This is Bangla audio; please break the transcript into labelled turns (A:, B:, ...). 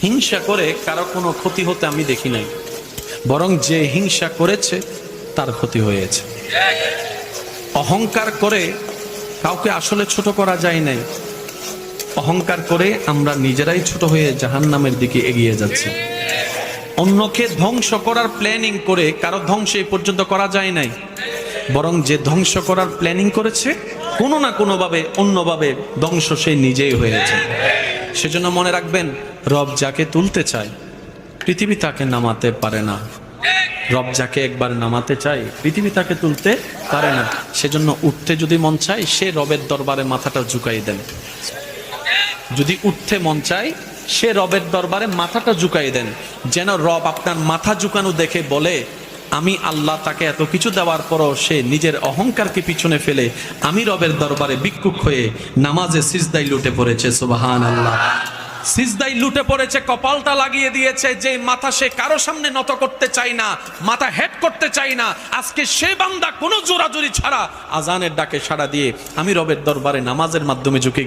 A: হিংসা করে কারো কোনো ক্ষতি হতে আমি দেখি নাই, বরং যে হিংসা করেছে তার ক্ষতি হয়েছে। অহংকার করে কাউকে আসলে ছোট করা যায় নাই, অহংকার করে আমরা নিজেরাই ছোট হয়ে জাহান্নামের দিকে এগিয়ে যাচ্ছি। অন্যকে ধ্বংস করার প্ল্যানিং করে কারো ধ্বংস এই পর্যন্ত করা যায় নাই, বরং যে ধ্বংস করার প্ল্যানিং করেছে কোনো না কোনোভাবে অন্যভাবে ধ্বংস সে নিজেই হয়েছে। সেজন্য মনে রাখবেন, রব যাকে তুলতে চায় পৃথিবী তাকে নামাতে পারে না। রব যাকে একবার নামাতে চায় পৃথিবী তাকে তুলতে পারে না। সেজন্য উঠতে যদি মন চায় সে রবের দরবারে মাথাটা ঝুঁকাই দেন। যদি উঠতে মন চায় সে রবের দরবারে মাথাটা ঝুঁকাই দেন, যেন রব আপনার মাথা ঝুঁকানো দেখে বলে, আমি আল্লাহ তাকে এত কিছু দেওয়ার পরও সে নিজের অহংকারকে পিছনে ফেলে আমি রবের দরবারে ভিক্ষুক হয়ে নামাজে সিজদায় লুটে পড়েছে। সুবহানাল্লাহ। সিজদায় লুটে পড়েছে, কপালটা লাগিয়ে দিয়েছে। যে মাথা সে কারো সামনে নত করতে চায় না, মাথা হেড করতে চায় না, আজকে সে বান্দা কোনো জোরাজুরি ছাড়া আজানের ডাকে সাড়া দিয়ে আমি রবের দরবারে নামাজের মাধ্যমে ঝুঁকে